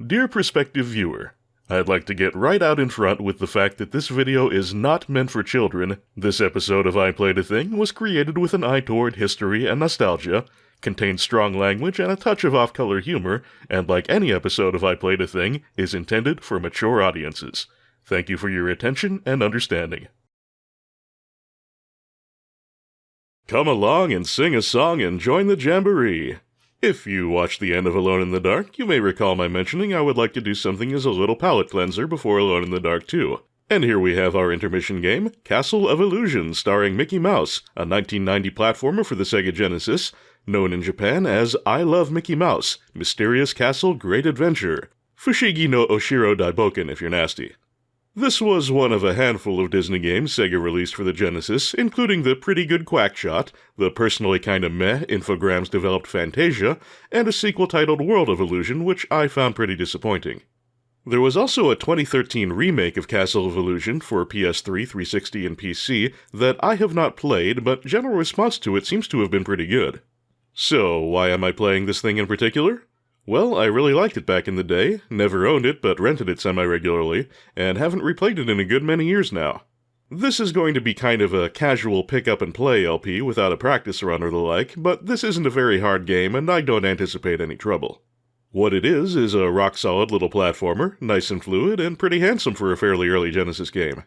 Dear prospective viewer, I'd like to get right out in front with the fact that this video is not meant for children. This episode of I Played a Thing was created with an eye toward history and nostalgia, contains strong language and a touch of off-color humor, and like any episode of I Played a Thing, is intended for mature audiences. Thank you for your attention and understanding. Come along and sing a song and join the jamboree. If you watched the end of Alone in the Dark, you may recall my mentioning I would like to do something as a little palate cleanser before Alone in the Dark 2. And here we have our intermission game, Castle of Illusion, starring Mickey Mouse, a 1990 platformer for the Sega Genesis, known in Japan as I Love Mickey Mouse, Mysterious Castle Great Adventure. Fushigi no Oshiro Daiboken if you're nasty. This was one of a handful of Disney games Sega released for the Genesis, including the pretty good Quackshot, the personally kinda meh Infogrames developed Fantasia, and a sequel titled World of Illusion, which I found pretty disappointing. There was also a 2013 remake of Castle of Illusion for PS3, 360, and PC that I have not played, but general response to it seems to have been pretty good. So, why am I playing this thing in particular? Well, I really liked it back in the day, never owned it but rented it semi-regularly, and haven't replayed it in a good many years now. This is going to be kind of a casual pick-up-and-play LP without a practice run or the like, but this isn't a very hard game and I don't anticipate any trouble. What it is a rock-solid little platformer, nice and fluid, and pretty handsome for a fairly early Genesis game.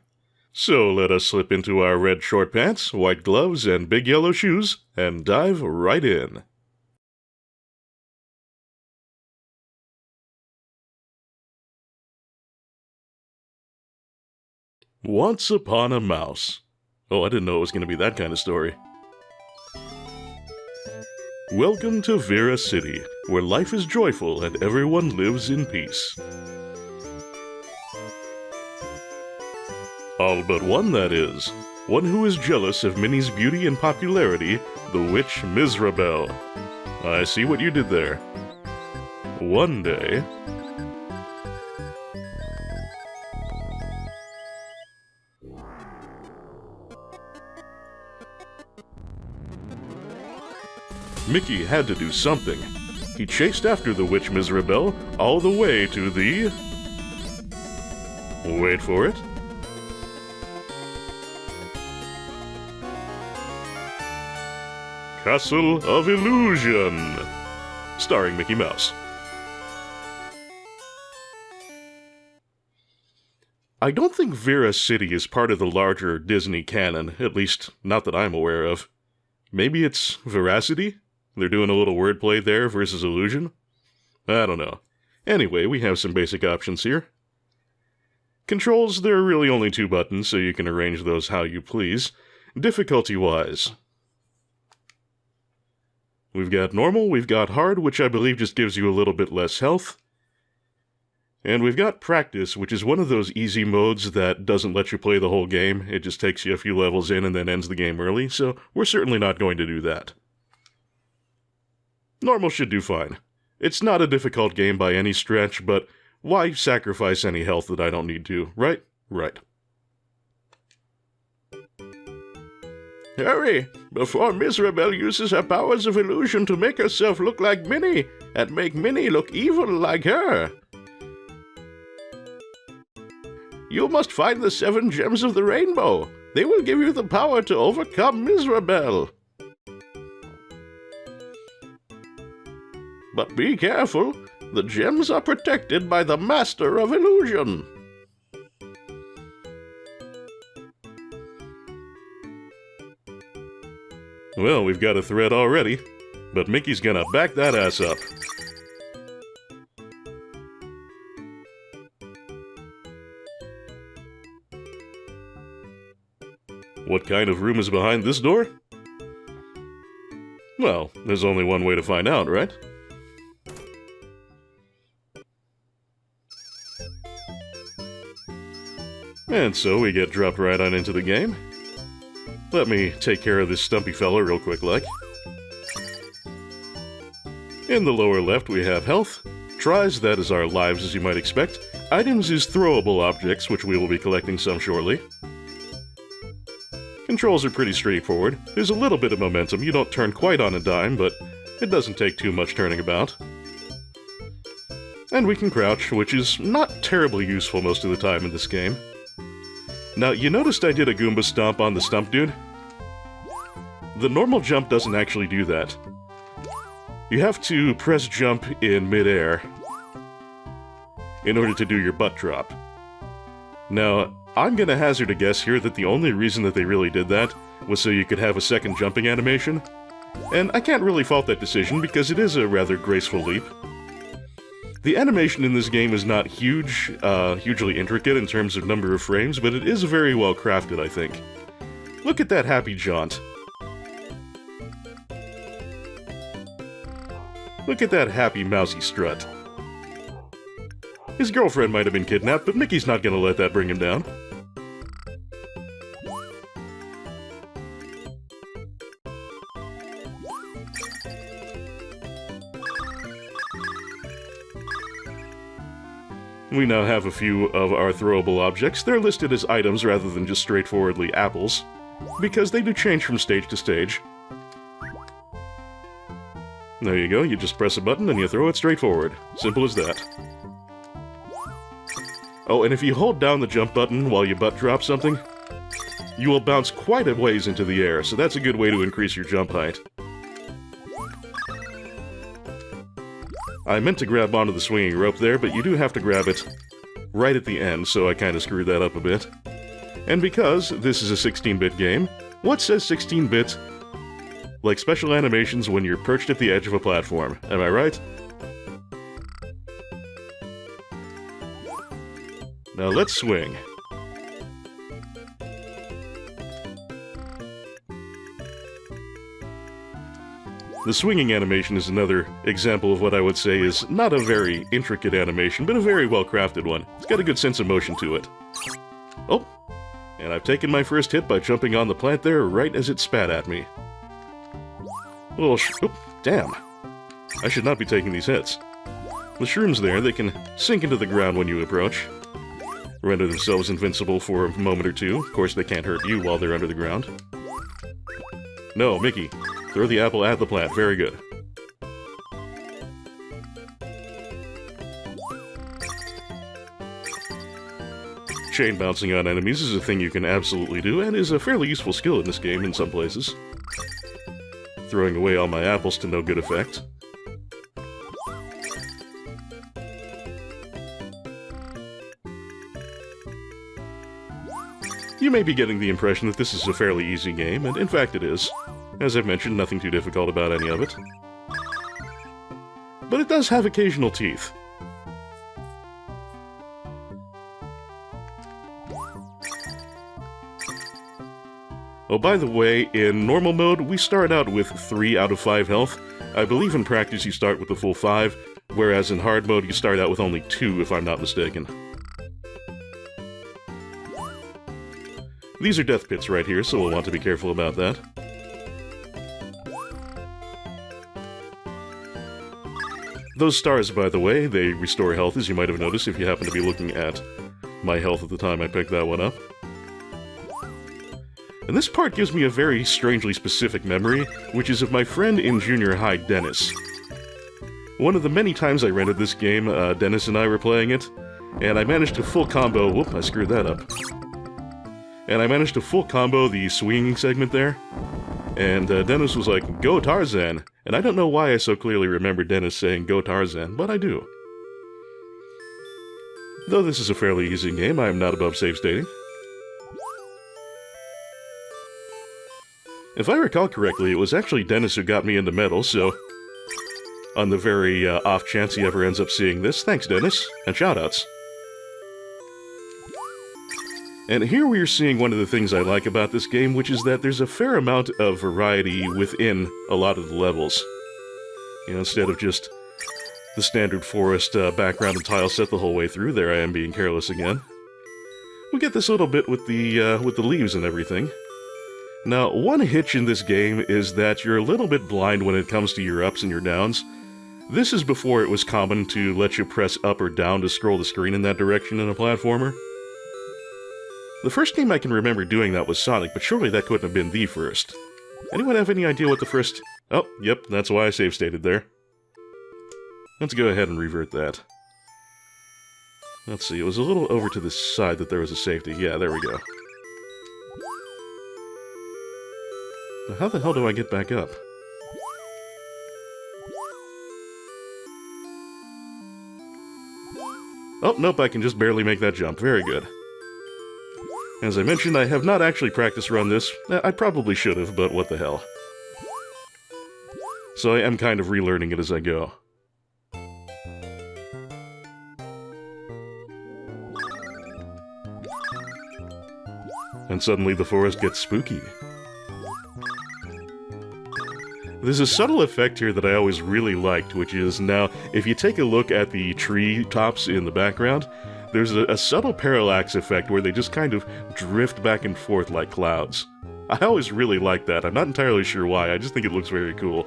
So let us slip into our red short pants, white gloves, and big yellow shoes, and dive right in. Once upon a mouse. Oh, I didn't know it was going to be that kind of story. Welcome to Vera City, where life is joyful and everyone lives in peace. All but one, that is. One who is jealous of Minnie's beauty and popularity, the witch Mizrabel. I see what you did there. One day... Mickey had to do something. He chased after the witch Mizrabel all the way to the... Wait for it. Castle of Illusion, starring Mickey Mouse. I don't think Vera City is part of the larger Disney canon, at least not that I'm aware of. Maybe it's Veracity? They're doing a little wordplay there versus illusion? I don't know. Anyway, we have some basic options here. Controls, there are really only two buttons, so you can arrange those how you please. Difficulty-wise, we've got normal, we've got hard, which I believe just gives you a little bit less health. And we've got practice, which is one of those easy modes that doesn't let you play the whole game. It just takes you a few levels in and then ends the game early, so we're certainly not going to do that. Normal should do fine. It's not a difficult game by any stretch, but why sacrifice any health that I don't need to, right? Right. Hurry, before Mizrabel uses her powers of illusion to make herself look like Minnie, and make Minnie look evil like her. You must find the 7 gems of the rainbow. They will give you the power to overcome Mizrabel. But be careful, the gems are protected by the Master of Illusion. Well, we've got a thread already, but Mickey's gonna back that ass up. What kind of room is behind this door? Well, there's only one way to find out, right? And so we get dropped right on into the game. Let me take care of this stumpy fella real quick like. In the lower left we have health, tries, that is our lives as you might expect, items is throwable objects, which we will be collecting some shortly. Controls are pretty straightforward. There's a little bit of momentum, you don't turn quite on a dime, but it doesn't take too much turning about. And we can crouch, which is not terribly useful most of the time in this game. Now, you noticed I did a Goomba stomp on the stump dude? The normal jump doesn't actually do that. You have to press jump in midair in order to do your butt drop. Now, I'm gonna hazard a guess here that the only reason that they really did that was so you could have a second jumping animation. And I can't really fault that decision because it is a rather graceful leap. The animation in this game is not hugely intricate in terms of number of frames, but it is very well crafted, I think. Look at that happy jaunt. Look at that happy mousy strut. His girlfriend might have been kidnapped, but Mickey's not gonna let that bring him down. We now have a few of our throwable objects. They're listed as items rather than just straightforwardly apples, because they do change from stage to stage. There you go, you just press a button and you throw it straight forward. Simple as that. Oh, and if you hold down the jump button while you butt drop something, you will bounce quite a ways into the air, so that's a good way to increase your jump height. I meant to grab onto the swinging rope there, but you do have to grab it right at the end, so I kinda screwed that up a bit. And because this is a 16-bit game, what says 16-bit like special animations when you're perched at the edge of a platform? Am I right? Now let's swing. The swinging animation is another example of what I would say is not a very intricate animation, but a very well-crafted one. It's got a good sense of motion to it. Oh, and I've taken my first hit by jumping on the plant there right as it spat at me. Oh, damn. I should not be taking these hits. The shrooms there, they can sink into the ground when you approach. Render themselves invincible for a moment or two. Of course, they can't hurt you while they're under the ground. No, Mickey. Throw the apple at the plant. Very good. Chain bouncing on enemies is a thing you can absolutely do, and is a fairly useful skill in this game in some places. Throwing away all my apples to no good effect. You may be getting the impression that this is a fairly easy game, and in fact it is. As I've mentioned, nothing too difficult about any of it. But it does have occasional teeth. Oh, by the way, in normal mode, we start out with 3 out of 5 health. I believe in practice you start with the full 5, whereas in hard mode you start out with only 2, if I'm not mistaken. These are death pits right here, so we'll want to be careful about that. Those stars, by the way, they restore health, as you might have noticed if you happen to be looking at my health at the time I picked that one up. And this part gives me a very strangely specific memory, which is of my friend in junior high, Dennis. One of the many times I rented this game, Dennis and I were playing it, and I managed to full combo— whoop, I screwed that up. And I managed to full combo the swinging segment there, and Dennis was like, "Go Tarzan!" And I don't know why I so clearly remember Dennis saying, "Go Tarzan," but I do. Though this is a fairly easy game, I am not above save stating. If I recall correctly, it was actually Dennis who got me into metal, so on the very off chance he ever ends up seeing this, thanks Dennis, and shoutouts. And here we are seeing one of the things I like about this game, which is that there's a fair amount of variety within a lot of the levels. You know, instead of just the standard forest background and tile set the whole way through. There I am being careless again. We get this little bit with the leaves and everything. Now, one hitch in this game is that you're a little bit blind when it comes to your ups and your downs. This is before it was common to let you press up or down to scroll the screen in that direction in a platformer. The first game I can remember doing that was Sonic, but surely that couldn't have been the first. Anyone have any idea what the first— Oh, yep, that's why I save stated there. Let's go ahead and revert that. Let's see, it was a little over to this side that there was a safety. Yeah, there we go. Now, how the hell do I get back up? Oh, nope, I can just barely make that jump. Very good. As I mentioned, I have not actually practice run this. I probably should have, but what the hell. So I am kind of relearning it as I go. And suddenly the forest gets spooky. There's a subtle effect here that I always really liked, which is now, if you take a look at the tree tops in the background, there's a subtle parallax effect where they just kind of drift back and forth like clouds. I always really like that. I'm not entirely sure why, I just think it looks very cool.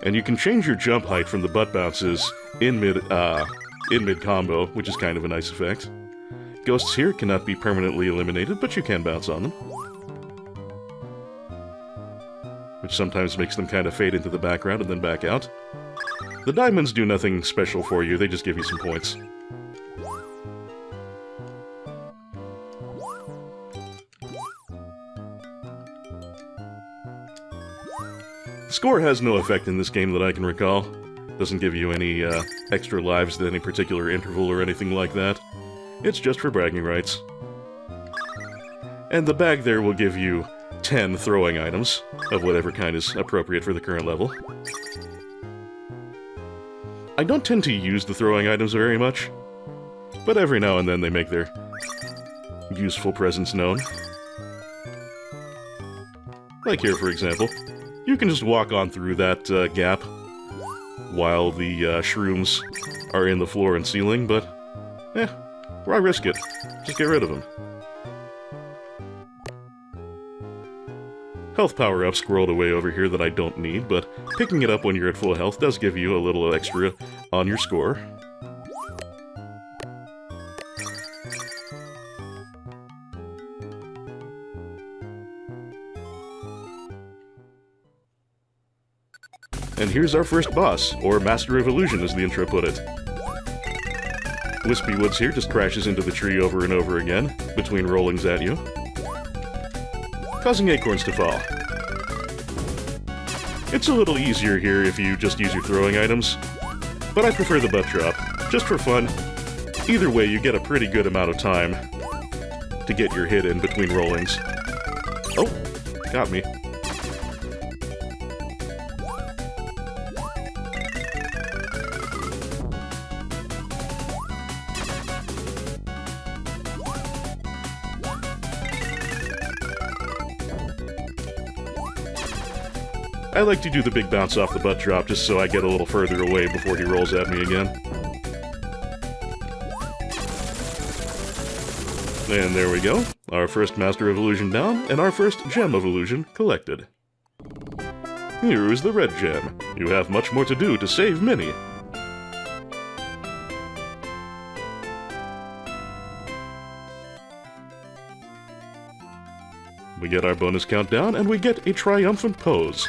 And you can change your jump height from the butt bounces in mid-combo, which is kind of a nice effect. Ghosts here cannot be permanently eliminated, but you can bounce on them. Which sometimes makes them kind of fade into the background and then back out. The diamonds do nothing special for you, they just give you some points. Score has no effect in this game that I can recall. Doesn't give you any extra lives at any particular interval or anything like that. It's just for bragging rights. And the bag there will give you 10 throwing items, of whatever kind is appropriate for the current level. I don't tend to use the throwing items very much, but every now and then they make their useful presence known. Like here, for example. You can just walk on through that gap while the shrooms are in the floor and ceiling, but why risk it? Just get rid of them. Health power-up squirreled away over here that I don't need, but picking it up when you're at full health does give you a little extra on your score. And here's our first boss, or Master of Illusion as the intro put it. Wispy Woods here just crashes into the tree over and over again, between rollings at you, causing acorns to fall. It's a little easier here if you just use your throwing items, but I prefer the butt drop, just for fun. Either way, you get a pretty good amount of time to get your hit in between rollings. Oh, got me. I like to do the big bounce off the butt drop just so I get a little further away before he rolls at me again. And there we go. Our first Master of Illusion down, and our first Gem of Illusion collected. Here is the red gem. You have much more to do to save Minnie. We get our bonus countdown, and we get a triumphant pose.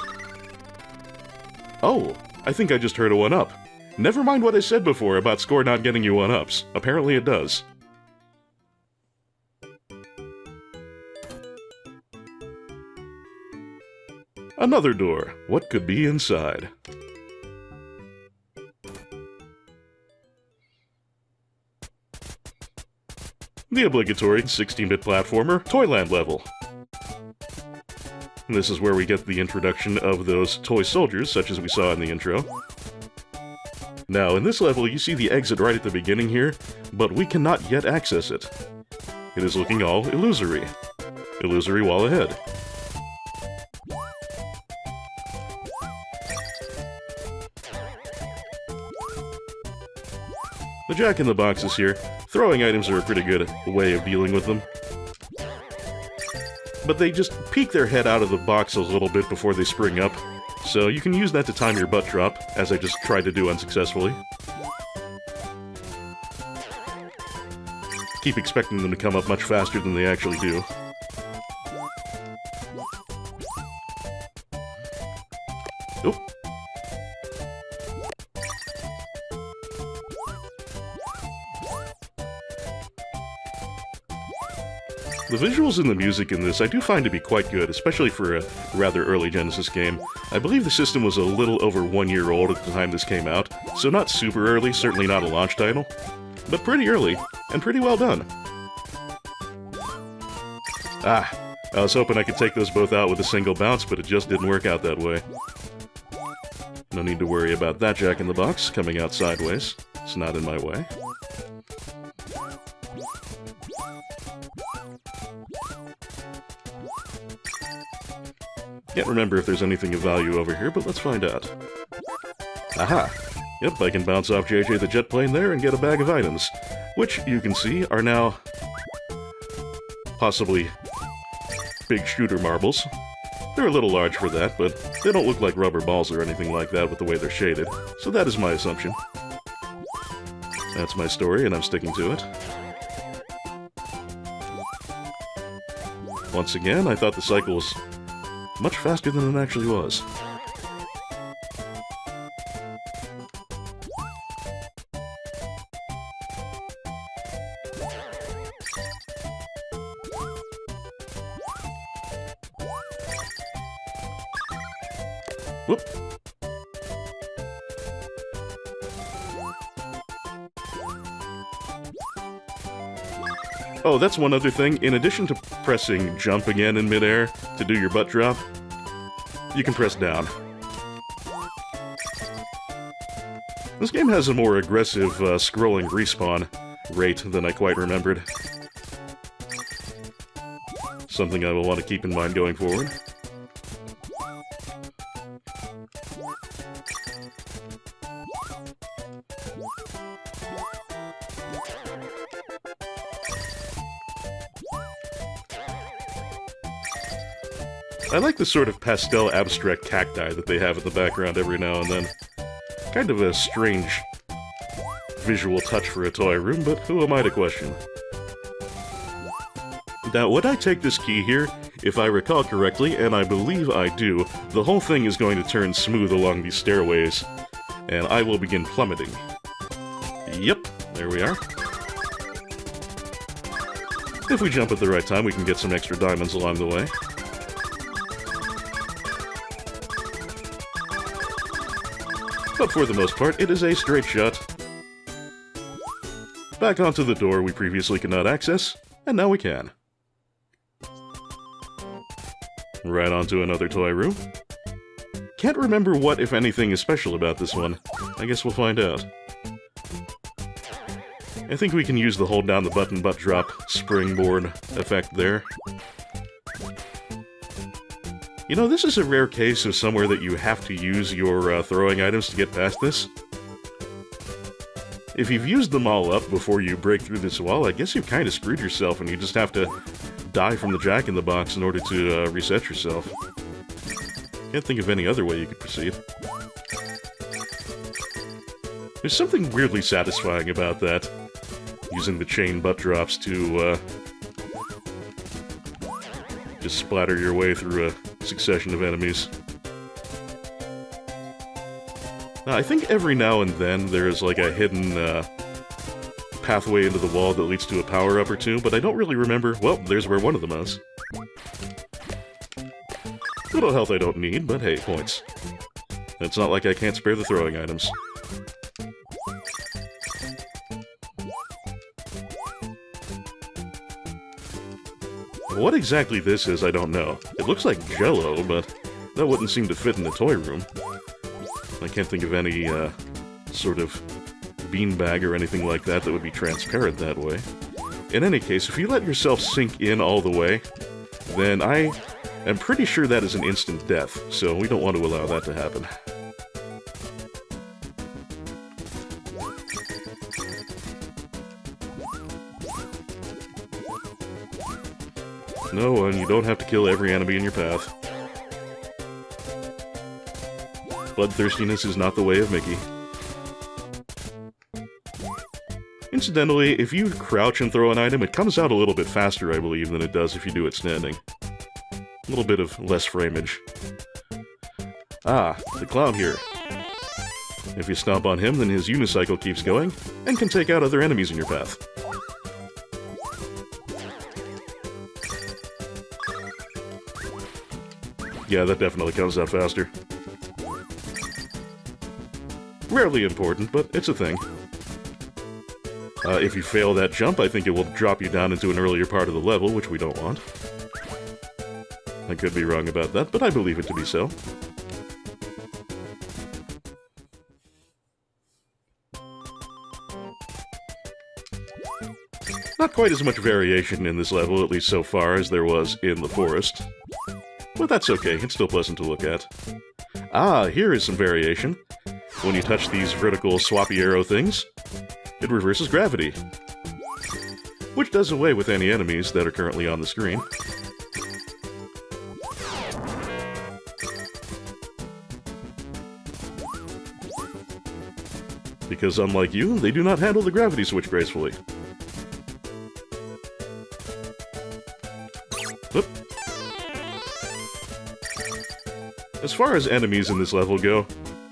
Oh, I think I just heard a 1-up. Never mind what I said before about score not getting you 1-ups. Apparently it does. Another door. What could be inside? The obligatory 16-bit platformer, Toyland level. This is where we get the introduction of those toy soldiers, such as we saw in the intro. Now, in this level, you see the exit right at the beginning here, but we cannot yet access it. It is looking all illusory. Illusory wall ahead. The jack-in-the-boxes here. Throwing items are a pretty good way of dealing with them. But they just peek their head out of the box a little bit before they spring up, so you can use that to time your butt drop, as I just tried to do unsuccessfully. Keep expecting them to come up much faster than they actually do. Oop. The visuals and the music in this I do find to be quite good, especially for a rather early Genesis game. I believe the system was a little over 1 year old at the time this came out, so not super early, certainly not a launch title, but pretty early, and pretty well done. Ah, I was hoping I could take those both out with a single bounce, but it just didn't work out that way. No need to worry about that Jack-in-the-Box coming out sideways. It's not in my way. Can't remember if there's anything of value over here, but let's find out. Aha! Yep, I can bounce off JJ the jet plane there and get a bag of items, which, you can see, are now possibly big shooter marbles. They're a little large for that, but they don't look like rubber balls or anything like that with the way they're shaded, so that is my assumption. That's my story, and I'm sticking to it. Once again, I thought the cycle was much faster than it actually was. Whoop. Oh, that's one other thing. In addition to pressing jump again in midair to do your butt drop, you can press down. This game has a more aggressive scrolling respawn rate than I quite remembered. Something I will want to keep in mind going forward. I like the sort of pastel abstract cacti that they have in the background every now and then. Kind of a strange visual touch for a toy room, but who am I to question? Now, would I take this key here? If I recall correctly, and I believe I do, the whole thing is going to turn smooth along these stairways, and I will begin plummeting. Yep, there we are. If we jump at the right time, we can get some extra diamonds along the way. But for the most part, it is a straight shot. Back onto the door we previously could not access, and now we can. Right onto another toy room. Can't remember what, if anything, is special about this one. I guess we'll find out. I think we can use the hold down the button butt drop springboard effect there. You know, this is a rare case of somewhere that you have to use your throwing items to get past this. If you've used them all up before you break through this wall, I guess you've kind of screwed yourself and you just have to die from the Jack-in-the-Box in order to reset yourself. Can't think of any other way you could proceed. There's something weirdly satisfying about that. Using the chain butt drops to just splatter your way through a succession of enemies. Now, I think every now and then there's like a hidden pathway into the wall that leads to a power-up or two, but I don't really remember. Well, there's where one of them is. Little health I don't need, but hey, points. It's not like I can't spare the throwing items. What exactly this is, I don't know. It looks like Jell-O, but that wouldn't seem to fit in a toy room. I can't think of any, sort of beanbag or anything like that that would be transparent that way. In any case, if you let yourself sink in all the way, then I am pretty sure that is an instant death, so we don't want to allow that to happen. No, and you don't have to kill every enemy in your path. Bloodthirstiness is not the way of Mickey. Incidentally, if you crouch and throw an item, it comes out a little bit faster, I believe, than it does if you do it standing. A little bit of less frameage. Ah, the clown here. If you stomp on him, then his unicycle keeps going, and can take out other enemies in your path. Yeah, that definitely comes out faster. Rarely important, but it's a thing. If you fail that jump, I think it will drop you down into an earlier part of the level, which we don't want. I could be wrong about that, but I believe it to be so. Not quite as much variation in this level, at least so far, as there was in the forest. But that's okay, it's still pleasant to look at. Ah, here is some variation. When you touch these vertical swappy arrow things, it reverses gravity, which does away with any enemies that are currently on the screen. Because unlike you, they do not handle the gravity switch gracefully. Whoop. As far as enemies in this level go,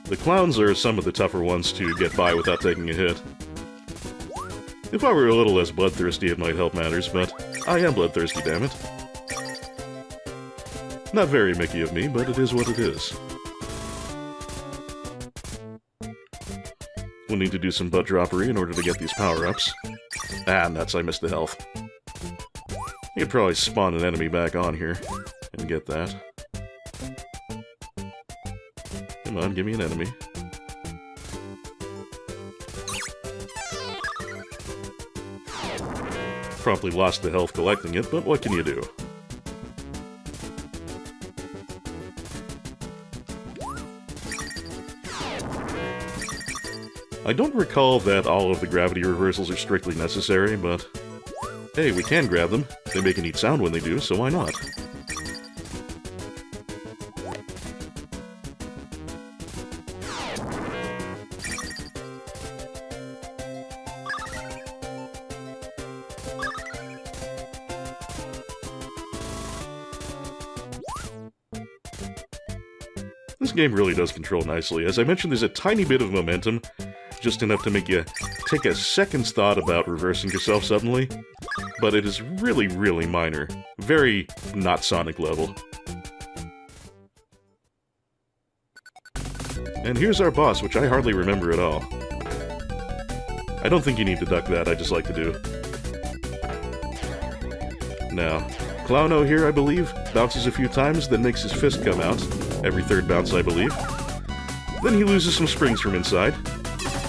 the clowns are some of the tougher ones to get by without taking a hit. If I were a little less bloodthirsty, it might help matters, but I am bloodthirsty, damn it. Not very Mickey of me, but it is what it is. We'll need to do some butt droppery in order to get these power-ups. Ah, nuts, I missed the health. You could probably spawn an enemy back on here and get that. Come on, give me an enemy. Promptly lost the health collecting it, but what can you do? I don't recall that all of the gravity reversals are strictly necessary, but hey, we can grab them. They make a neat sound when they do, so why not? This game really does control nicely. As I mentioned, there's a tiny bit of momentum, just enough to make you take a second's thought about reversing yourself suddenly, but it is really, really minor. Very not Sonic level. And here's our boss, which I hardly remember at all. I don't think you need to duck that, I just like to do. Now, Clowno here, I believe, bounces a few times, then makes his fist come out. Every third bounce, I believe. Then he loses some springs from inside,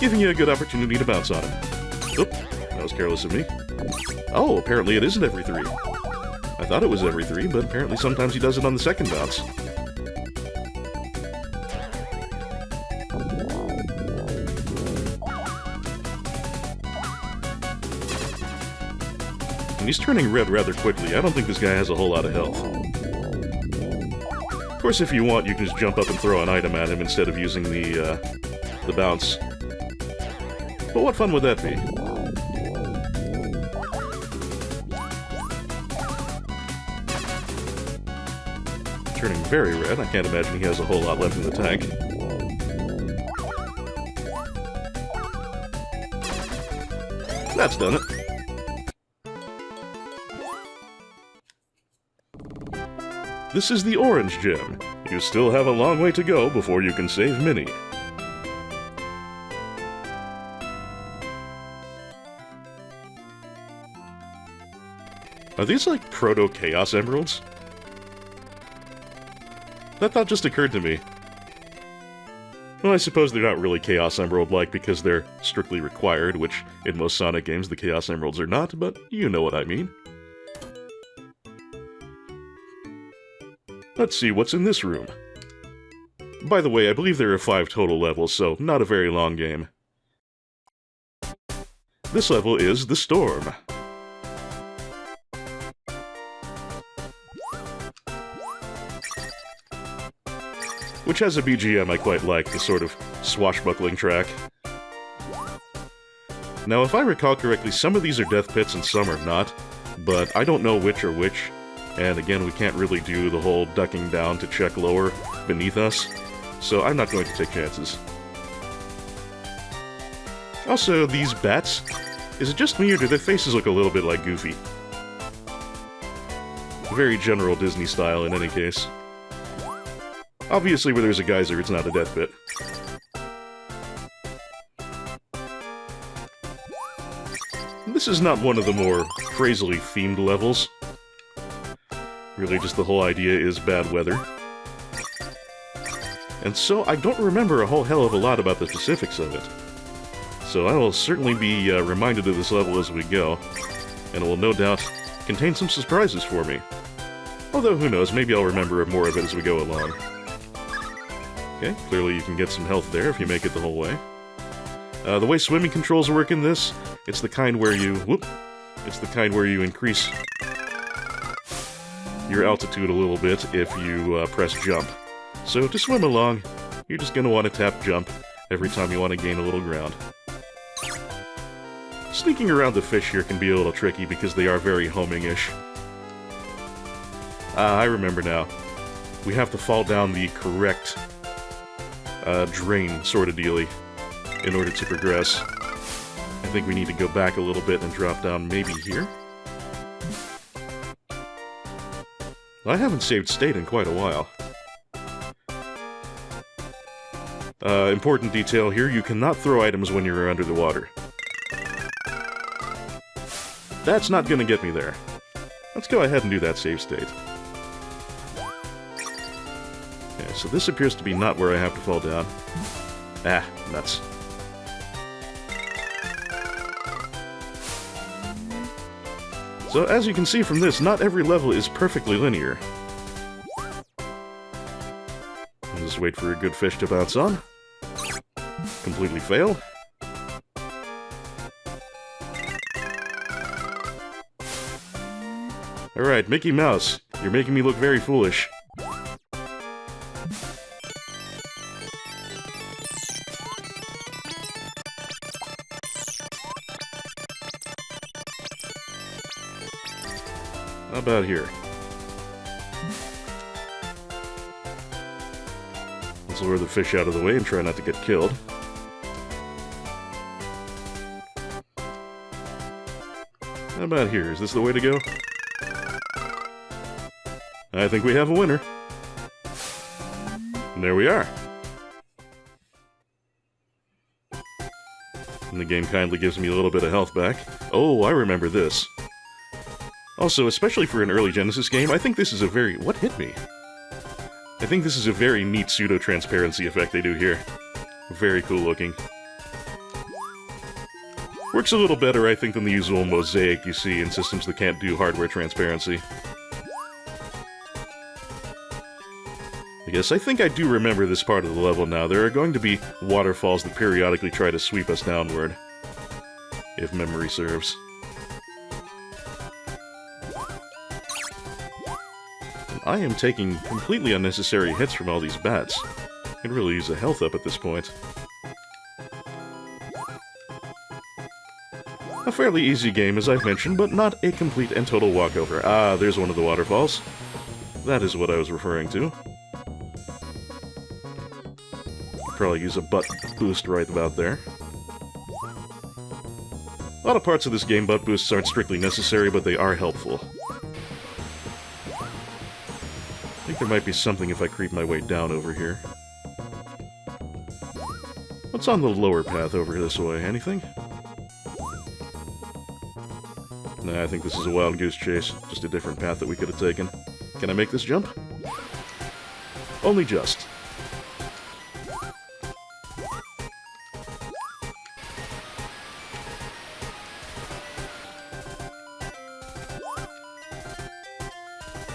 giving you a good opportunity to bounce on him. Oop, that was careless of me. Oh, apparently it isn't every three. I thought it was every three, but apparently sometimes he does it on the second bounce. And he's turning red rather quickly. I don't think this guy has a whole lot of health. Of course, if you want, you can just jump up and throw an item at him instead of using the bounce. But what fun would that be? Turning very red. I can't imagine he has a whole lot left in the tank. That's done it. This is the orange gem. You still have a long way to go before you can save Minnie. Are these like proto-chaos emeralds? That thought just occurred to me. Well, I suppose they're not really Chaos Emerald-like because they're strictly required, which in most Sonic games the Chaos Emeralds are not, but you know what I mean. Let's see what's in this room. By the way, I believe there are 5 total levels, so not a very long game. This level is the Storm. Which has a BGM I quite like, the sort of swashbuckling track. Now, if I recall correctly, some of these are death pits and some are not, but I don't know which are which, and again, we can't really do the whole ducking down to check lower beneath us, so I'm not going to take chances. Also, these bats, is it just me or do their faces look a little bit like Goofy? Very general Disney style in any case. Obviously, where there's a geyser, it's not a death pit. This is not one of the more crazily themed levels. Really, just the whole idea is bad weather. And so, I don't remember a whole hell of a lot about the specifics of it. So I will certainly be reminded of this level as we go, and it will no doubt contain some surprises for me. Although, who knows, maybe I'll remember more of it as we go along. Okay, clearly you can get some health there if you make it the whole way. The way swimming controls work in this, it's the kind where you... It's the kind where you increase your altitude a little bit if you press jump. So to swim along, you're just going to want to tap jump every time you want to gain a little ground. Sneaking around the fish here can be a little tricky because they are very homing-ish. I remember now. We have to fall down the correct drain sort of dealy in order to progress. I think we need to go back a little bit and drop down maybe here. I haven't saved state in quite a while. Important detail here, you cannot throw items when you're under the water. That's not gonna get me there. Let's go ahead and do that save state. Okay, so this appears to be not where I have to fall down. Ah, nuts. So, as you can see from this, not every level is perfectly linear. I'll just wait for a good fish to bounce on. Completely fail. Alright, Mickey Mouse, you're making me look very foolish. How about here? Let's lure the fish out of the way and try not to get killed. How about here? Is this the way to go? I think we have a winner. And there we are. And the game kindly gives me a little bit of health back. Oh, I remember this. Also, especially for an early Genesis game, I think this is a very... What hit me? I think this is a very neat pseudo-transparency effect they do here. Very cool looking. Works a little better, I think, than the usual mosaic you see in systems that can't do hardware transparency. Yes, I think I do remember this part of the level now. There are going to be waterfalls that periodically try to sweep us downward. If memory serves. I am taking completely unnecessary hits from all these bats. I could really use a health up at this point. A fairly easy game, as I've mentioned, but not a complete and total walkover. Ah, there's one of the waterfalls. That is what I was referring to. Probably use a butt boost right about there. A lot of parts of this game, butt boosts aren't strictly necessary, but they are helpful. I think there might be something if I creep my way down over here. What's on the lower path over this way? Anything? Nah, I think this is a wild goose chase. Just a different path that we could have taken. Can I make this jump? Only just.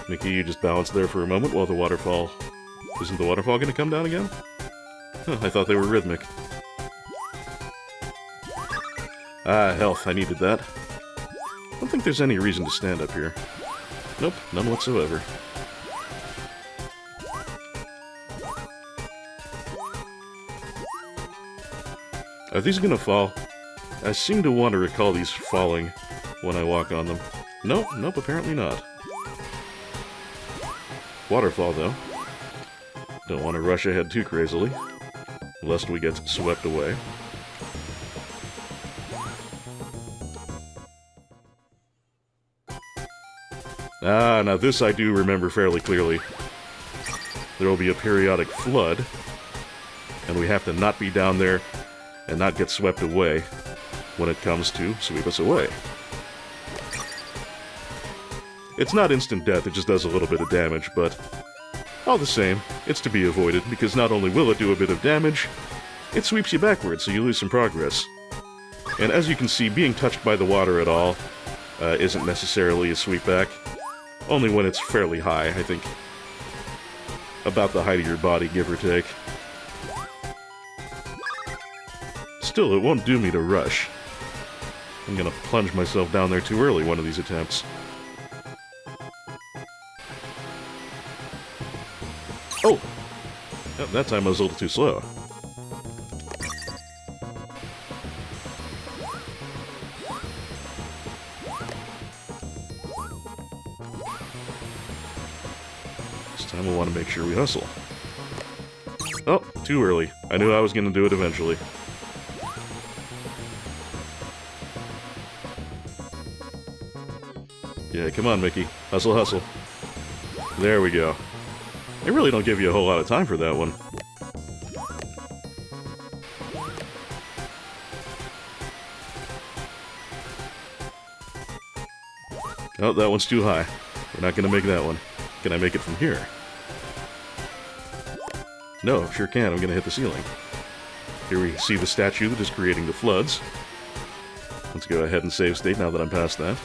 Nikki, you just balance there for a moment while the waterfall... Isn't the waterfall going to come down again? Huh, I thought they were rhythmic. Ah, health. I needed that. I don't think there's any reason to stand up here. Nope, none whatsoever. Are these going to fall? I seem to want to recall these falling when I walk on them. Nope, nope, apparently not. Waterfall, though. Don't want to rush ahead too crazily, lest we get swept away. Ah, now this I do remember fairly clearly. there will be a periodic flood, and we have to not be down there and not get swept away when it comes to sweep us away. It's not instant death, it just does a little bit of damage, but all the same, it's to be avoided, because not only will it do a bit of damage, it sweeps you backwards, so you lose some progress. And as you can see, being touched by the water at all isn't necessarily a sweep back. Only when it's fairly high, I think. About the height of your body, give or take. Still, it won't do me to rush. I'm gonna plunge myself down there too early one of these attempts. Oh! That time I was a little too slow. This time I want to make sure we hustle. Oh, too early. I knew I was going to do it eventually. Yeah, come on, Mickey. Hustle, hustle. There we go. They really don't give you a whole lot of time for that one. Oh, that one's too high. We're not gonna make that one. Can I make it from here? No, sure can. I'm gonna hit the ceiling. Here we see the statue that is creating the floods. Let's go ahead and save state now that I'm past that.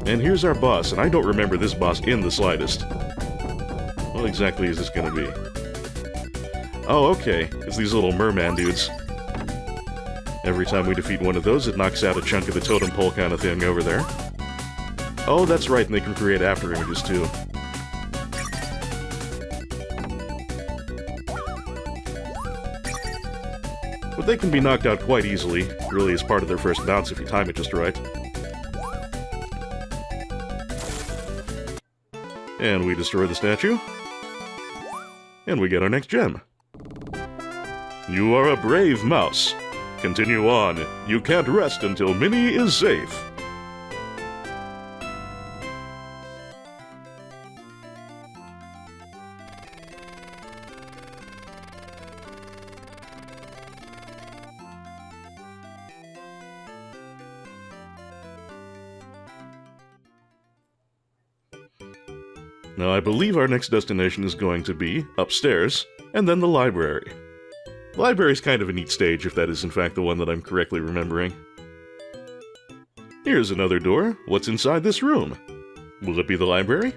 And here's our boss, and I don't remember this boss in the slightest. What exactly is this gonna be? Oh, okay. It's these little merman dudes. Every time we defeat one of those, it knocks out a chunk of the totem pole kind of thing over there. Oh, that's right, and they can create after images too. But they can be knocked out quite easily, really as part of their first bounce if you time it just right. And we destroy the statue. And we get our next gem. You are a brave mouse. Continue on. You can't rest until Minnie is safe. Now, I believe our next destination is going to be upstairs, and then the library. The library is kind of a neat stage, if that is in fact the one that I'm correctly remembering. Here's another door. What's inside this room? Will it be the library?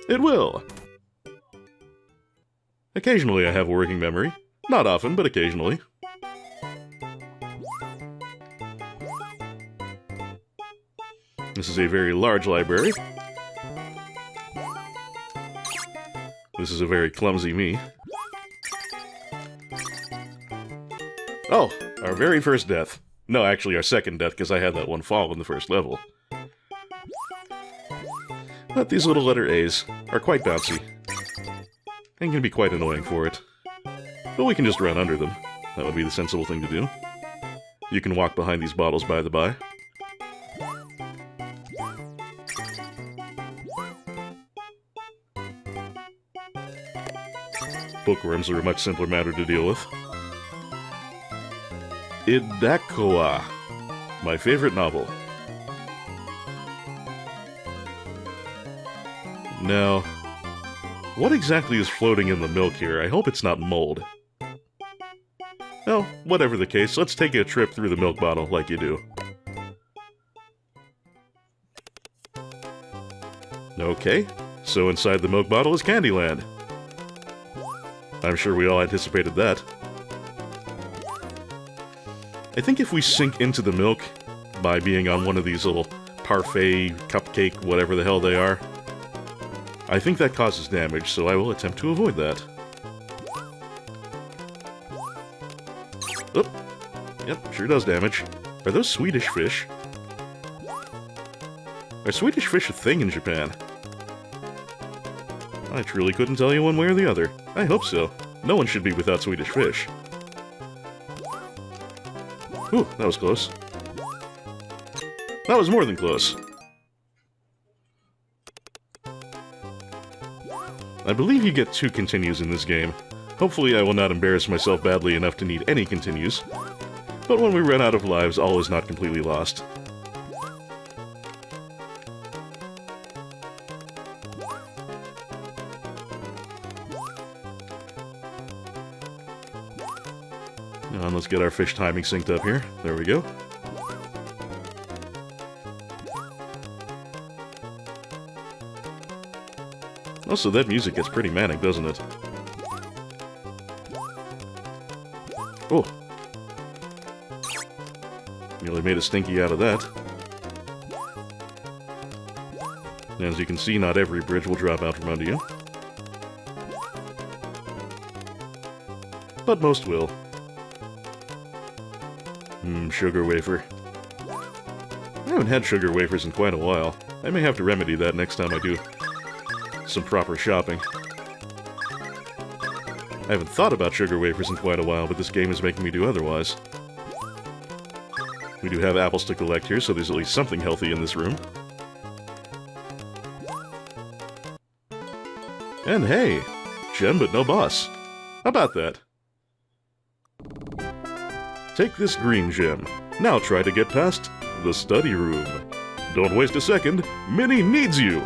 It will! Occasionally I have a working memory. Not often, but occasionally. This is a very large library. This is a very clumsy me. Oh, our very first death. No, actually our second death, because I had that one fall in the first level. But these little letter A's are quite bouncy. And can be quite annoying for it. But we can just run under them. That would be the sensible thing to do. You can walk behind these bottles, by the by. Bookworms are a much simpler matter to deal with. Idakoa, my favorite novel. Now, what exactly is floating in the milk here? I hope it's not mold. Well, whatever the case, let's take a trip through the milk bottle like you do. Okay, so inside the milk bottle is Candyland. I'm sure we all anticipated that. I think if we sink into the milk by being on one of these little parfait, cupcake, whatever the hell they are, I think that causes damage, so I will attempt to avoid that. Oop. Yep, sure does damage. Are those Swedish fish? Are Swedish fish a thing in Japan? I truly couldn't tell you one way or the other. I hope so. No one should be without Swedish fish. Ooh, that was close. That was more than close. I believe you get 2 continues in this game. Hopefully I will not embarrass myself badly enough to need any continues. But when we run out of lives, all is not completely lost. And let's get our fish timing synced up here. There we go. Also, that music gets pretty manic, doesn't it? Oh! Nearly made a stinky out of that. As you can see, not every bridge will drop out from under you. But most will. Sugar wafer. I haven't had sugar wafers in quite a while. I may have to remedy that next time I do some proper shopping. I haven't thought about sugar wafers in quite a while, but this game is making me do otherwise. We do have apples to collect here, so there's at least something healthy in this room. And hey, gem but no boss. How about that? Take this green gem. Now try to get past the study room. Don't waste a second. Minnie needs you!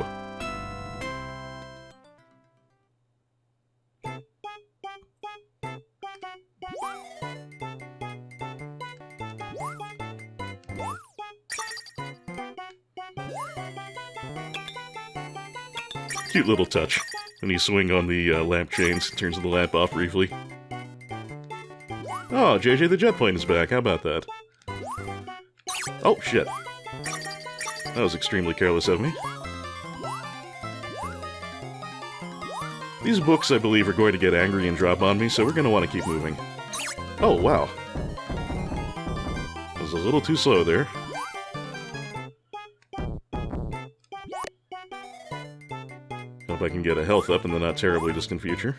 Cute little touch. When you swing on the lamp chains, it turns the lamp off briefly. Oh, JJ the jet plane is back. How about that? Oh, shit. That was extremely careless of me. These books, I believe, are going to get angry and drop on me, so we're going to want to keep moving. Oh, wow. I was a little too slow there. Hope I can get a health up in the not terribly distant future.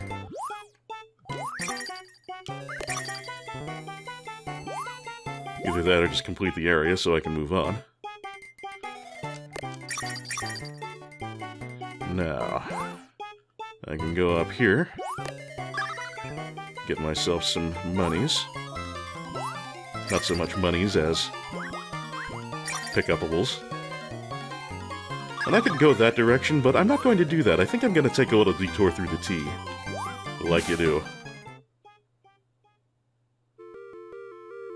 Either that or just complete the area so I can move on. Now, I can go up here, get myself some monies. Not so much monies as pick-upables. And I could go that direction, but I'm not going to do that. I think I'm going to take a little detour through the tea. Like you do.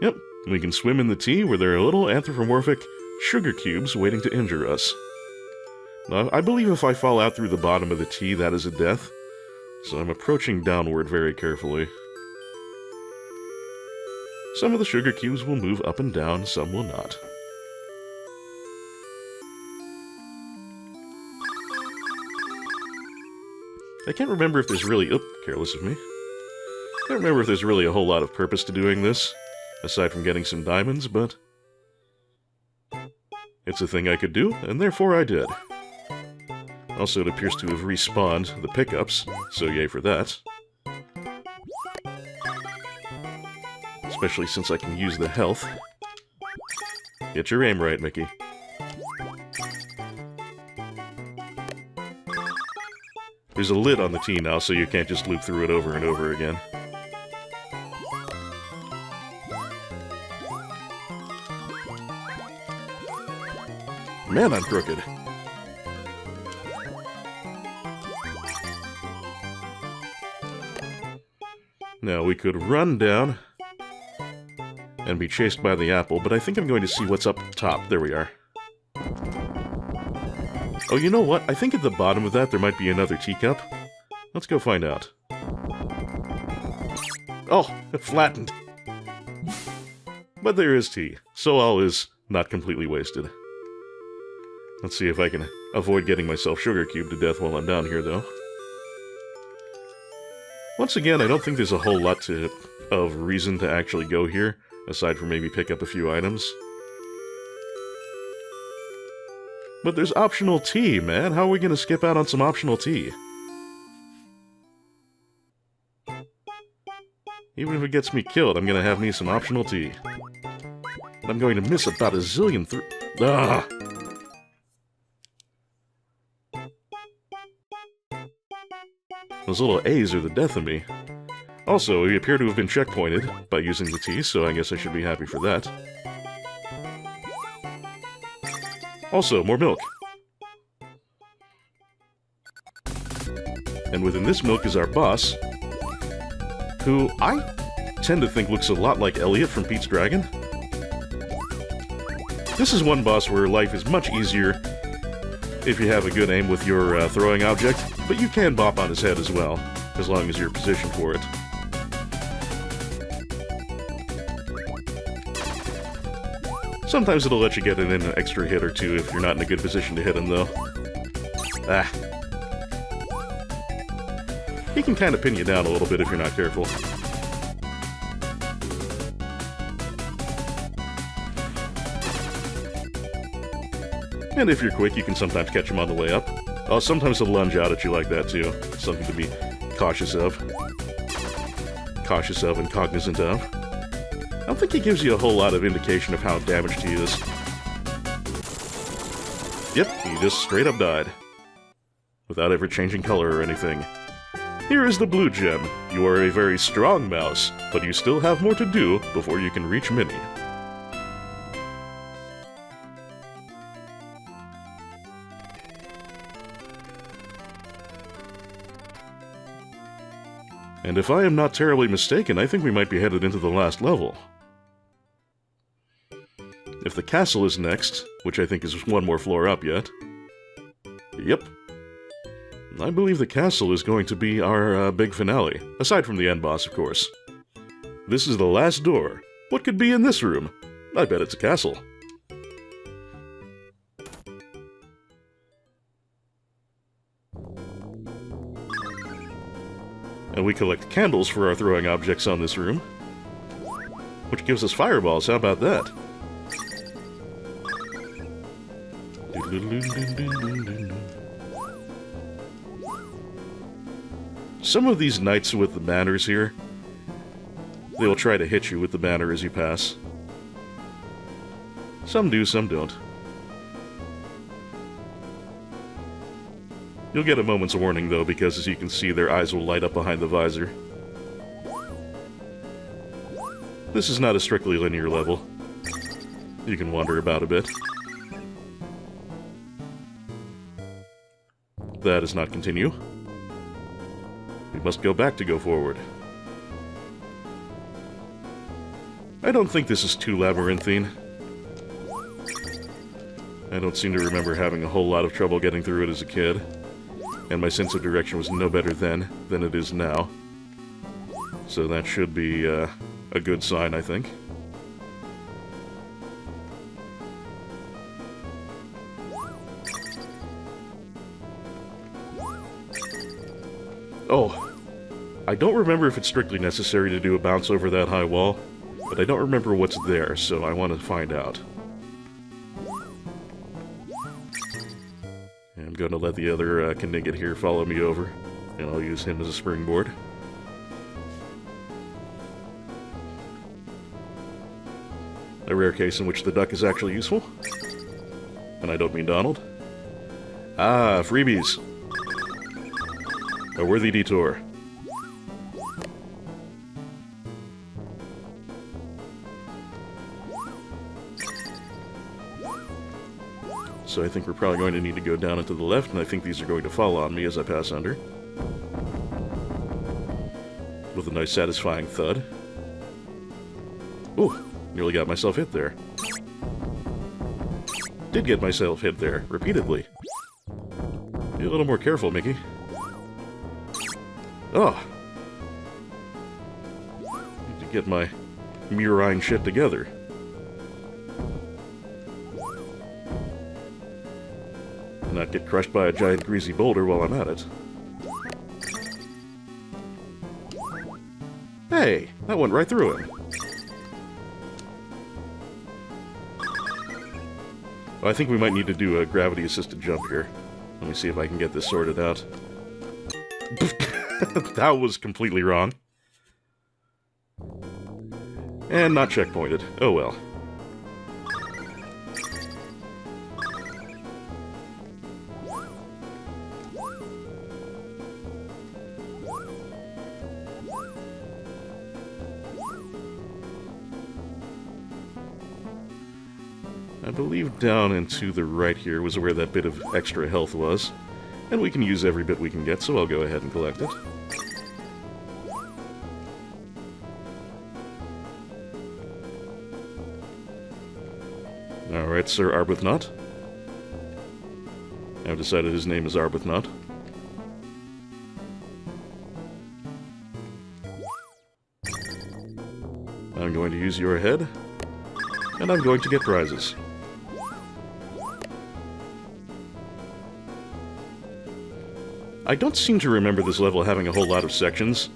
Yep, we can swim in the tea where there are little anthropomorphic sugar cubes waiting to injure us. Now, I believe if I fall out through the bottom of the tea, that is a death. So I'm approaching downward very carefully. Some of the sugar cubes will move up and down, some will not. I can't remember if there's really... Oop, careless of me. I can't remember if there's really a whole lot of purpose to doing this, aside from getting some diamonds, but... it's a thing I could do, and therefore I did. Also, it appears to have respawned the pickups, so yay for that. Especially since I can use the health. Get your aim right, Mickey. There's a lid on the tea now, so you can't just loop through it over and over again. Man, I'm crooked. Now, we could run down and be chased by the apple, but I think I'm going to see what's up top. There we are. Oh, you know what? I think at the bottom of that there might be another teacup. Let's go find out. Oh, it flattened. But there is tea, so all is not completely wasted. Let's see if I can avoid getting myself sugar cubed to death while I'm down here, though. Once again, I don't think there's a whole lot of reason to actually go here, aside from maybe pick up a few items. But there's optional tea, man. How are we going to skip out on some optional tea? Even if it gets me killed, I'm going to have me some optional tea. I'm going to miss about a zillion Ah! Those little A's are the death of me. Also, we appear to have been checkpointed by using the T, so I guess I should be happy for that. Also, more milk. And within this milk is our boss, who I tend to think looks a lot like Elliot from Pete's Dragon. This is one boss where life is much easier if you have a good aim with your throwing object, but you can bop on his head as well, as long as you're positioned for it. Sometimes it'll let you get in an extra hit or two if you're not in a good position to hit him, though. Ah. He can kind of pin you down a little bit if you're not careful. And if you're quick, you can sometimes catch him on the way up. Oh, sometimes he'll lunge out at you like that, too. Something to be cautious of. Cautious of and cognizant of. I don't think he gives you a whole lot of indication of how damaged he is. Yep, he just straight up died. Without ever changing color or anything. Here is the blue gem. You are a very strong mouse, but you still have more to do before you can reach Minnie. And if I am not terribly mistaken, I think we might be headed into the last level. If the castle is next, which I think is one more floor up yet. Yep. I believe the castle is going to be our big finale, aside from the end boss, of course. This is the last door. What could be in this room? I bet it's a castle. And we collect candles for our throwing objects on this room. Which gives us fireballs, how about that? Some of these knights with the banners here, they will try to hit you with the banner as you pass. Some do, some don't. You'll get a moment's warning, though, because as you can see, their eyes will light up behind the visor. This is not a strictly linear level. You can wander about a bit. That does not continue. We must go back to go forward. I don't think this is too labyrinthine. I don't seem to remember having a whole lot of trouble getting through it as a kid. And my sense of direction was no better then than it is now. So that should be a good sign, I think. Oh, I don't remember if it's strictly necessary to do a bounce over that high wall, but I don't remember what's there, so I want to find out. I'm going to let the other Knigget here follow me over, and I'll use him as a springboard. A rare case in which the duck is actually useful. And I don't mean Donald. Ah, freebies. A worthy detour. So I think we're probably going to need to go down and to the left, and I think these are going to fall on me as I pass under. With a nice satisfying thud. Ooh, nearly got myself hit there. Did get myself hit there, repeatedly. Be a little more careful, Mickey. Oh! Need to get my murine shit together. And not get crushed by a giant greasy boulder while I'm at it. Hey! That went right through him. Well, I think we might need to do a gravity-assisted jump here. Let me see if I can get this sorted out. That was completely wrong. And not checkpointed. Oh well. I believe down and to the right here was where that bit of extra health was. And we can use every bit we can get, so I'll go ahead and collect it. Alright, Sir Arbuthnot. I've decided his name is Arbuthnot. I'm going to use your head, and I'm going to get prizes. I don't seem to remember this level having a whole lot of sections.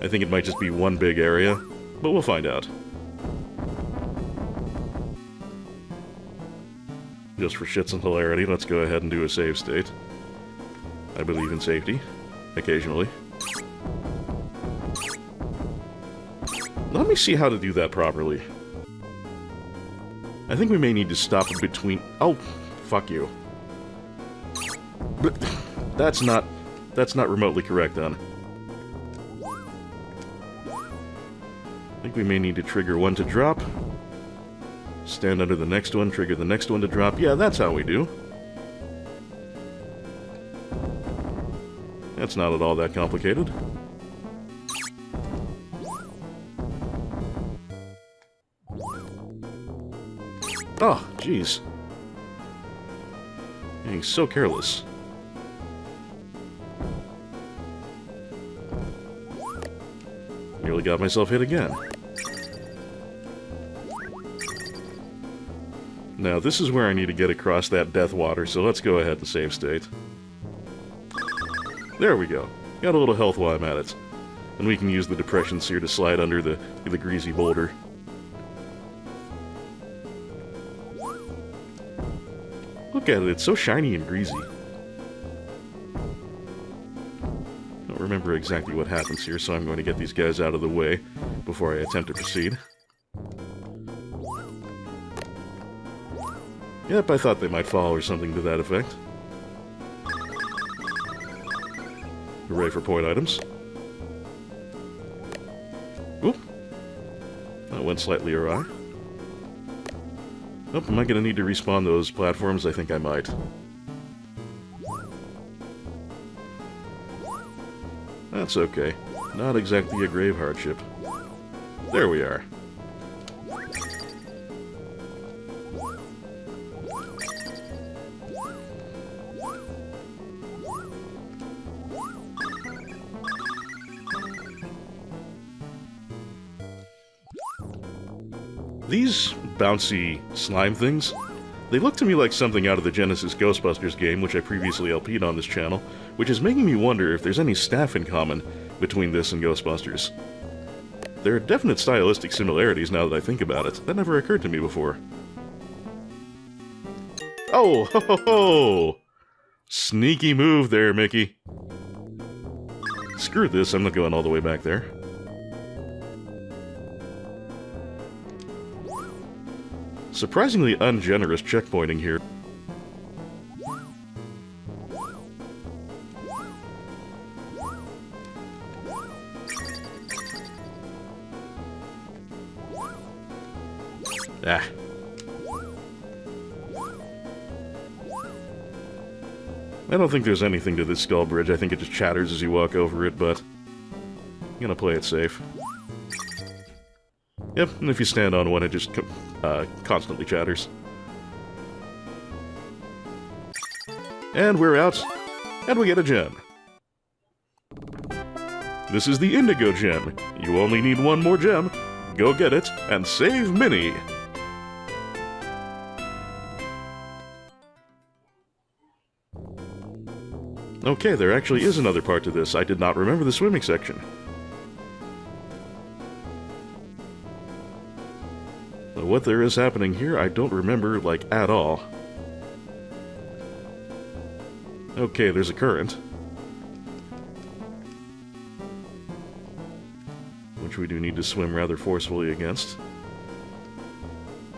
I think it might just be one big area, but we'll find out. Just for shits and hilarity, let's go ahead and do a save state. I believe in safety, occasionally. Let me see how to do that properly. I think we may need to stop in between... Oh, fuck you. But that's not remotely correct, then. I think we may need to trigger one to drop. Stand under the next one, trigger the next one to drop. Yeah, that's how we do. That's not at all that complicated. Oh, jeez. Being so careless. Nearly got myself hit again. Now, this is where I need to get across that death water, so let's go ahead and save state. There we go. Got a little health while I'm at it. And we can use the depression sear to slide under the greasy boulder. Look at it, it's so shiny and greasy. Don't remember exactly what happens here, so I'm going to get these guys out of the way before I attempt to proceed. Yep, I thought they might fall or something to that effect. Hooray for point items. Oop. That went slightly awry. Oh, am I going to need to respawn those platforms? I think I might. That's okay. Not exactly a grave hardship. There we are. These bouncy slime things, they look to me like something out of the Genesis Ghostbusters game, which I previously LP'd on this channel, which is making me wonder if there's any staff in common between this and Ghostbusters. There are definite stylistic similarities now that I think about it. That never occurred to me before. Oh, ho ho ho! Sneaky move there, Mickey. Screw this, I'm not going all the way back there. Surprisingly ungenerous checkpointing here. Ah. I don't think there's anything to this skull bridge. I think it just chatters as you walk over it, but I'm gonna play it safe. Yep, and if you stand on one, it just constantly chatters. And we're out, and we get a gem. This is the Indigo Gem. You only need one more gem. Go get it, and save Minnie! Okay, there actually is another part to this. I did not remember the swimming section. What there is happening here, I don't remember, like, at all. Okay, there's a current. Which we do need to swim rather forcefully against.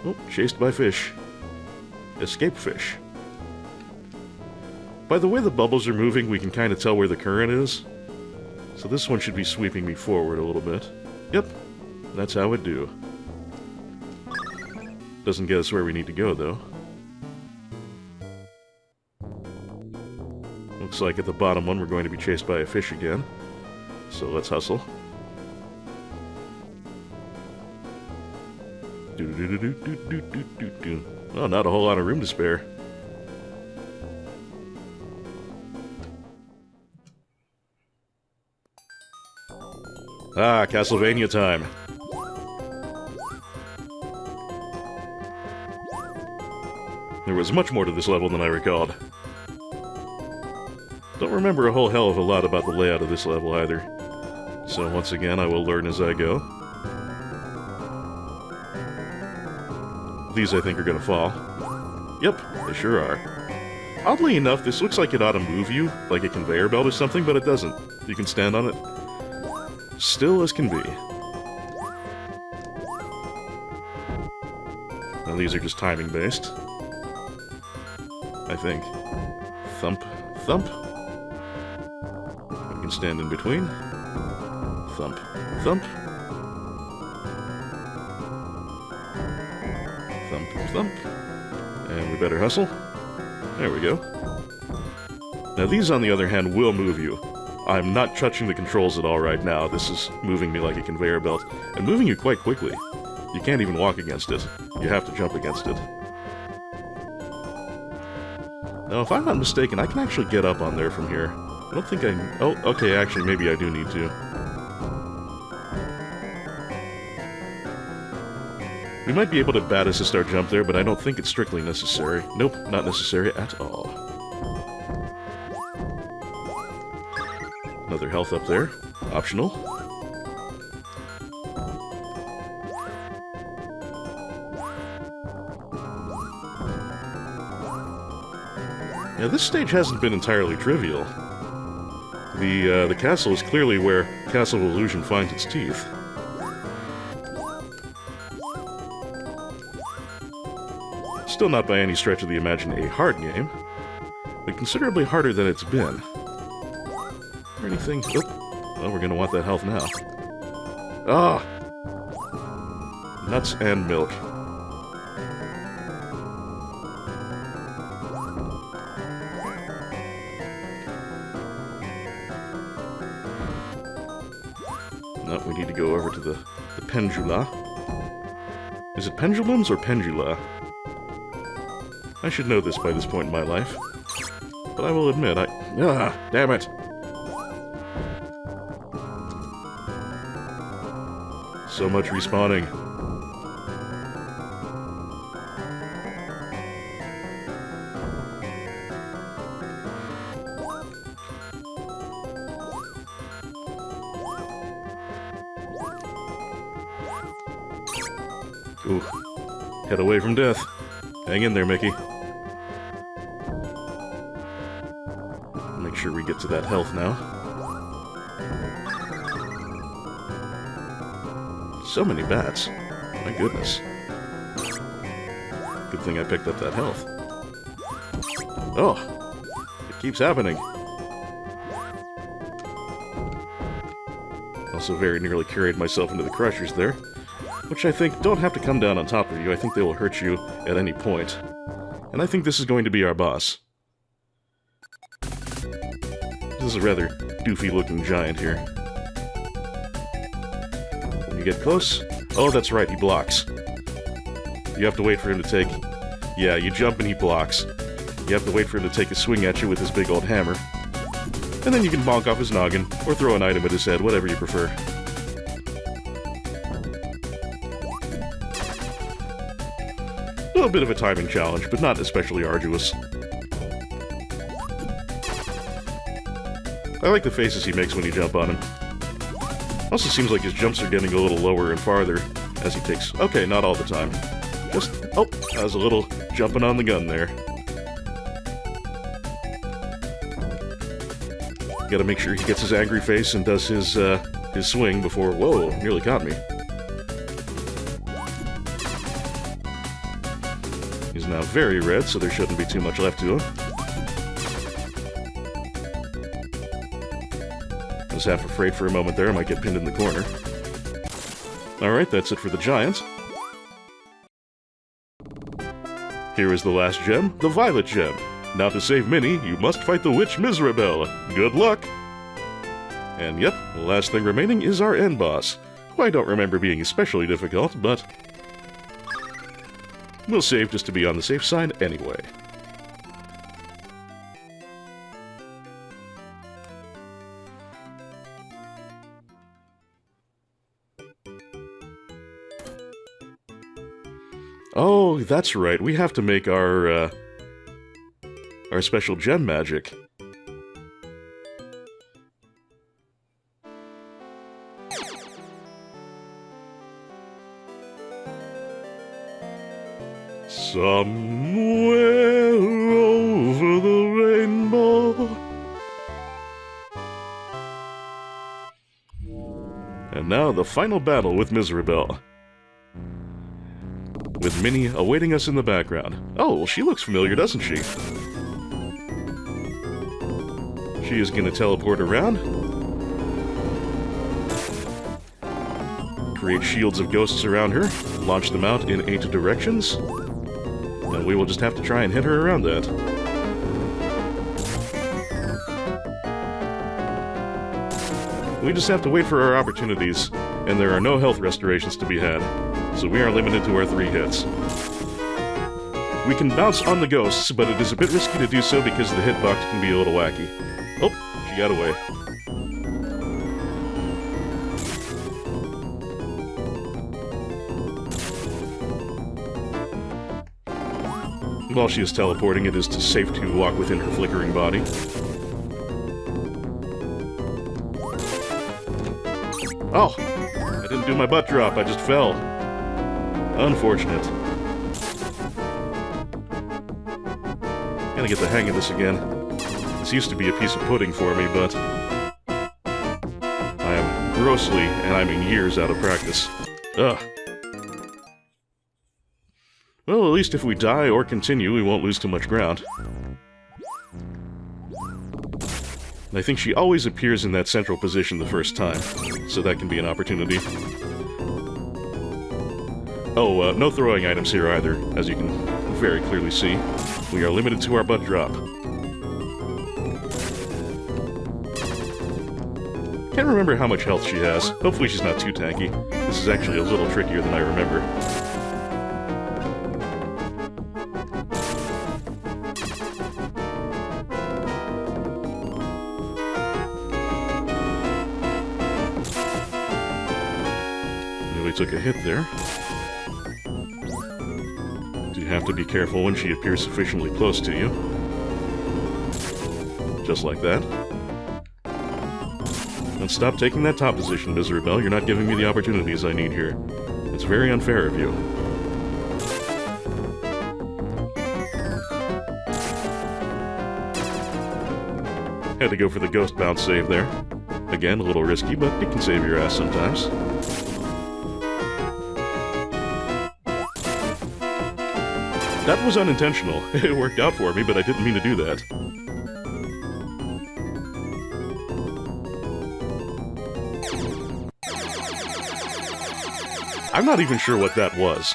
Oh, chased by fish. Escape fish. By the way the bubbles are moving, we can kind of tell where the current is. So this one should be sweeping me forward a little bit. Yep, that's how it do. Doesn't get us where we need to go, though. Looks like at the bottom one we're going to be chased by a fish again. So let's hustle. Oh, not a whole lot of room to spare. Ah, Castlevania time. There was much more to this level than I recalled. Don't remember a whole hell of a lot about the layout of this level either. So once again, I will learn as I go. These I think are gonna fall. Yep, they sure are. Oddly enough, this looks like it ought to move you, like a conveyor belt or something, but it doesn't. You can stand on it. Still as can be. Now these are just timing based. I think. Thump, thump. We can stand in between. Thump, thump. Thump, thump. And we better hustle. There we go. Now these, on the other hand, will move you. I'm not touching the controls at all right now. This is moving me like a conveyor belt, and moving you quite quickly. You can't even walk against it. You have to jump against it. Now, if I'm not mistaken, I can actually get up on there from here. I don't think I... Oh, okay, actually, maybe I do need to. We might be able to bat assist our jump there, but I don't think it's strictly necessary. Nope, not necessary at all. Another health up there. Optional. Yeah, this stage hasn't been entirely trivial. The castle is clearly where Castle of Illusion finds its teeth. Still not by any stretch of the imagination a hard game, but considerably harder than it's been. Or anything... Oh, well, we're gonna want that health now. Ah! Nuts and milk. No, we need to go over to the pendula. Is it pendulums or pendula? I should know this by this point in my life. But I will admit, Ah, damn it! So much respawning. Ooh. Head away from death. Hang in there, Mickey. Make sure we get to that health now. So many bats. My goodness. Good thing I picked up that health. Oh! It keeps happening. Also very nearly carried myself into the crushers there. Which I think don't have to come down on top of you. I think they will hurt you at any point. And I think this is going to be our boss. This is a rather doofy-looking giant here. When you get close... Oh, that's right, he blocks. You have to wait for him to take... Yeah, you jump and he blocks. You have to wait for him to take a swing at you with his big old hammer. And then you can bonk off his noggin, or throw an item at his head, whatever you prefer. A little bit of a timing challenge, but not especially arduous. I like the faces he makes when you jump on him. Also seems like his jumps are getting a little lower and farther as he takes... Okay, not all the time. Just... Oh, that was a little jumping on the gun there. Gotta make sure he gets his angry face and does his swing before... Whoa, nearly caught me. He's now very red, so there shouldn't be too much left to him. I was half afraid for a moment there I might get pinned in the corner. Alright, that's it for the giant. Here is the last gem, the violet gem. Now to save Minnie, you must fight the witch Miserabelle. Good luck! And yep, the last thing remaining is our end boss, who I don't remember being especially difficult, but we'll save just to be on the safe side anyway. Oh, that's right, we have to make our special gem magic. Somewhere over the rainbow. And now the final battle with Miserabelle, with Minnie awaiting us in the background. Oh, well, she looks familiar, doesn't she? She is going to teleport around, create shields of ghosts around her, launch them out in 8 directions, and we will just have to try and hit her around that. We just have to wait for our opportunities, and there are no health restorations to be had, so we are limited to our 3 hits. We can bounce on the ghosts, but it is a bit risky to do so because the hitbox can be a little wacky. Oh, she got away. While she is teleporting, it is safe to walk within her flickering body. Oh! I didn't do my butt drop, I just fell. Unfortunate. Gotta get the hang of this again. This used to be a piece of pudding for me, but I am grossly, and I mean years, out of practice. Ugh. Well, at least if we die or continue, we won't lose too much ground. I think she always appears in that central position the first time, so that can be an opportunity. Oh, no throwing items here either, as you can very clearly see. We are limited to our butt drop. Can't remember how much health she has. Hopefully she's not too tanky. This is actually a little trickier than I remember. Nearly took a hit there. You have to be careful when she appears sufficiently close to you. Just like that. And stop taking that top position, Miserabelle. You're not giving me the opportunities I need here. It's very unfair of you. Had to go for the ghost bounce save there. Again, a little risky, but it can save your ass sometimes. That was unintentional. It worked out for me, but I didn't mean to do that. I'm not even sure what that was.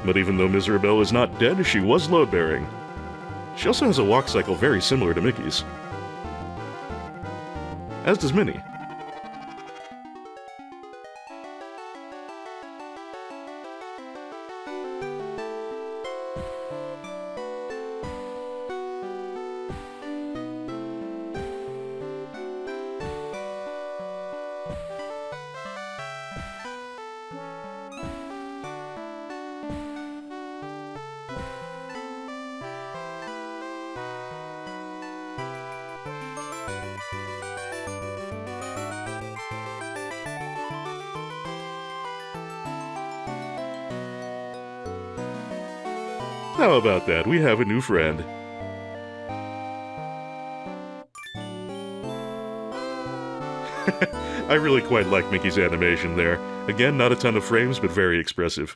But even though Miserabelle is not dead, she was load-bearing. She also has a walk cycle very similar to Mickey's. As does Minnie. How about that? We have a new friend. I really quite like Mickey's animation there. Again, not a ton of frames, but very expressive.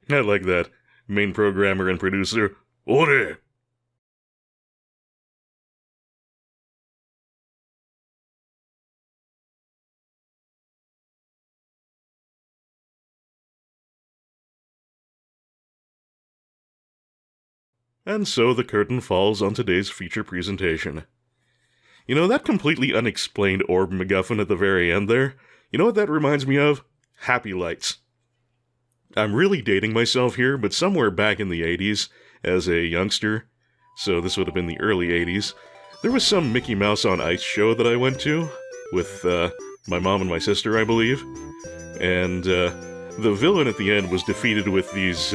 I like that. Main programmer and producer. Order! And so the curtain falls on today's feature presentation. You know, that completely unexplained orb MacGuffin at the very end there? You know what that reminds me of? Happy Lights. I'm really dating myself here, but somewhere back in the 80s, as a youngster, so this would have been the early 80s, there was some Mickey Mouse on Ice show that I went to, with my mom and my sister, I believe, and the villain at the end was defeated with these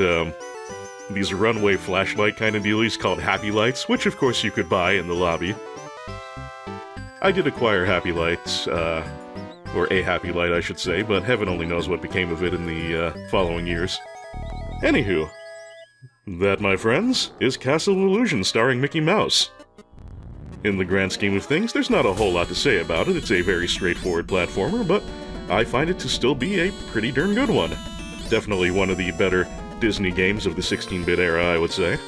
runway flashlight kind of dealies called Happy Lights, which of course you could buy in the lobby. I did acquire Happy Lights, or a Happy Light I should say, but heaven only knows what became of it in the following years. Anywho, that, my friends, is Castle of Illusion starring Mickey Mouse. In the grand scheme of things, there's not a whole lot to say about it. It's a very straightforward platformer, but I find it to still be a pretty darn good one. Definitely one of the better Disney games of the 16-bit era, I would say.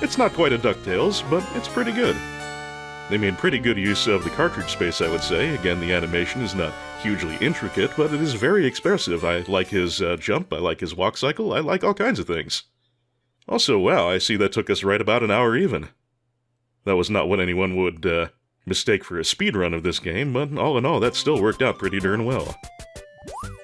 It's not quite a DuckTales, but it's pretty good. They made pretty good use of the cartridge space, I would say. Again, the animation is not hugely intricate, but it is very expressive. I like his jump, I like his walk cycle, I like all kinds of things. Also, wow, I see that took us right about an hour even. That was not what anyone would mistake for a speedrun of this game, but all in all, that still worked out pretty darn well.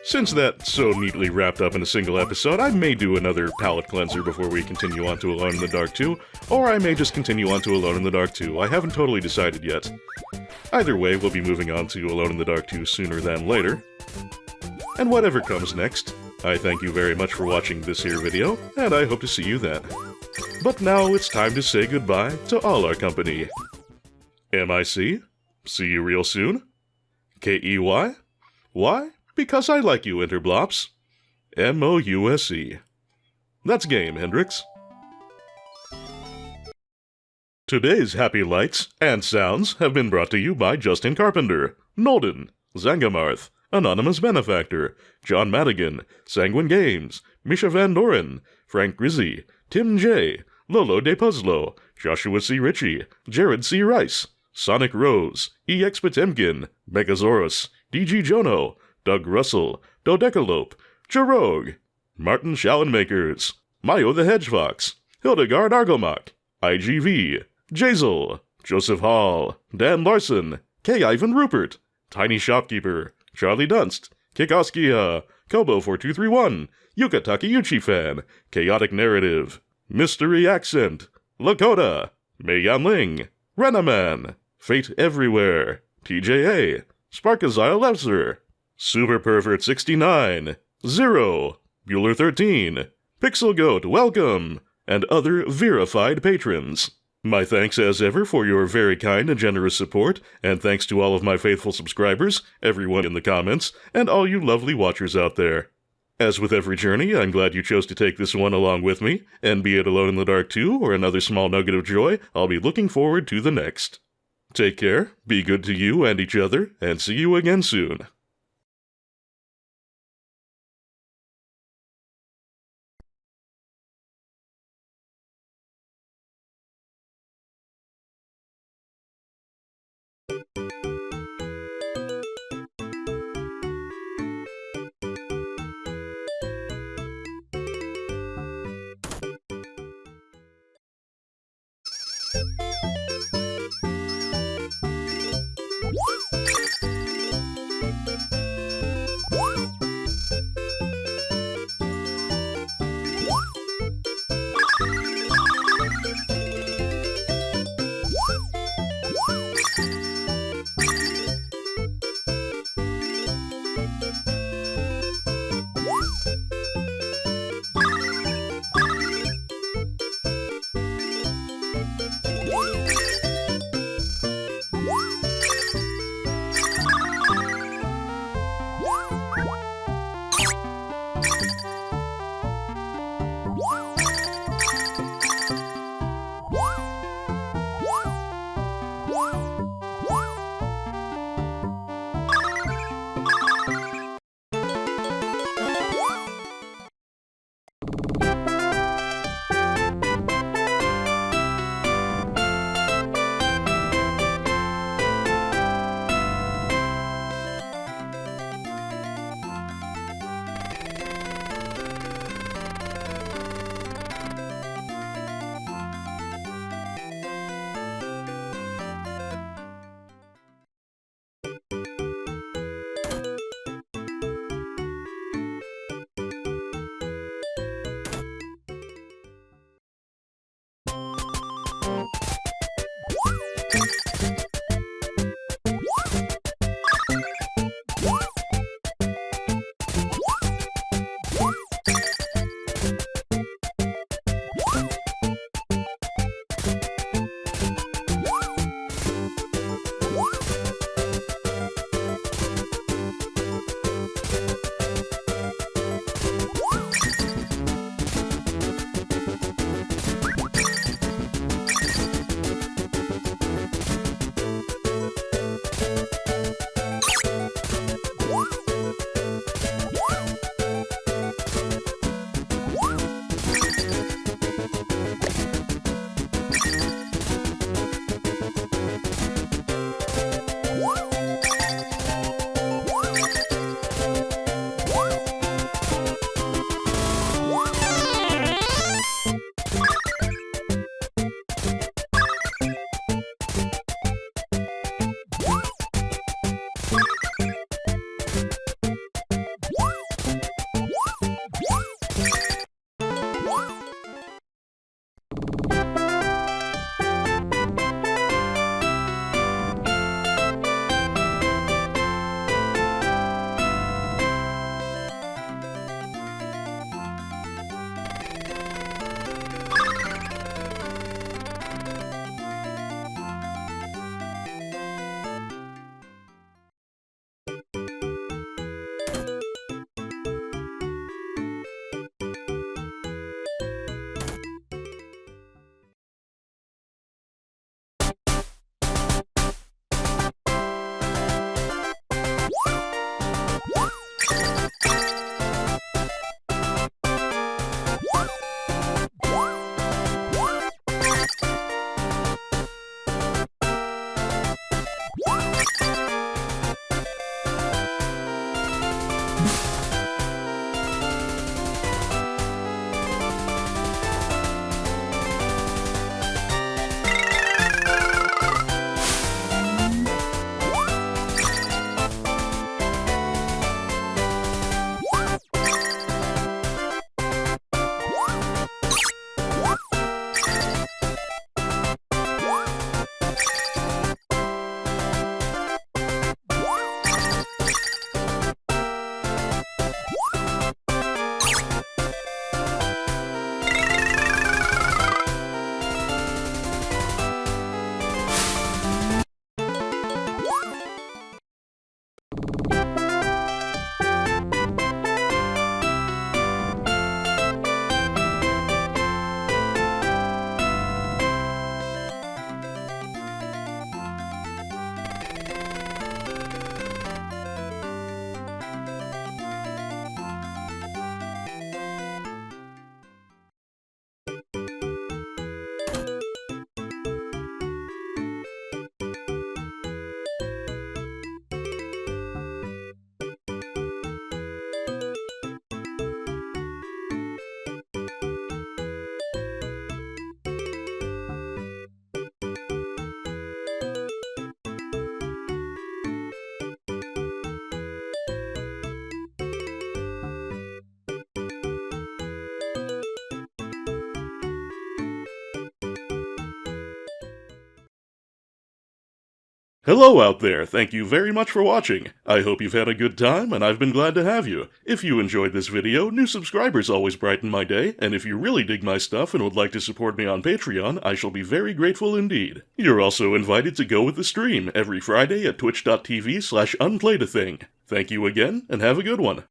Since that's so neatly wrapped up in a single episode, I may do another palate cleanser before we continue on to Alone in the Dark 2, or I may just continue on to Alone in the Dark 2. I haven't totally decided yet. Either way, we'll be moving on to Alone in the Dark 2 sooner than later. And whatever comes next, I thank you very much for watching this here video, and I hope to see you then. But now it's time to say goodbye to all our company. MIC, see you real soon. KEY, why? Because I like you, Interblops. MOUSE. That's game, Hendrix. Today's happy lights and sounds have been brought to you by Justin Carpenter, Nolden, Zangamarth, Anonymous Benefactor, John Madigan, Sanguine Games, Misha Van Doren, Frank Grizzy, Tim J., Lolo De Puzzlo, Joshua C. Ritchie, Jared C. Rice, Sonic Rose, EX Potemkin, Megasaurus, DG Jono, Doug Russell, Dodecalope, Jarogue, Martin Schallenmakers, Mayo the Hedgefox, Hildegard Argomach, IGV, Jazel, Joseph Hall, Dan Larson, K. Ivan Rupert, Tiny Shopkeeper, Charlie Dunst, Kikoskia, Kobo4231, Yuka Takeuchi Fan, Chaotic Narrative, Mystery Accent, Lakota, Mei Yanling, Renaman, Fate Everywhere, TJA, Sparkazile Lefzer, Super Pervert 69, Zero, Bueller 13, Pixel Goat, welcome, and other verified patrons. My thanks as ever for your very kind and generous support, and thanks to all of my faithful subscribers, everyone in the comments, and all you lovely watchers out there. As with every journey, I'm glad you chose to take this one along with me, and be it Alone in the Dark 2 or another small nugget of joy, I'll be looking forward to the next. Take care, be good to you and each other, and see you again soon. Hello out there, thank you very much for watching. I hope you've had a good time, and I've been glad to have you. If you enjoyed this video, new subscribers always brighten my day, and if you really dig my stuff and would like to support me on Patreon, I shall be very grateful indeed. You're also invited to go with the stream every Friday at twitch.tv/unplayedathing. Thank you again, and have a good one.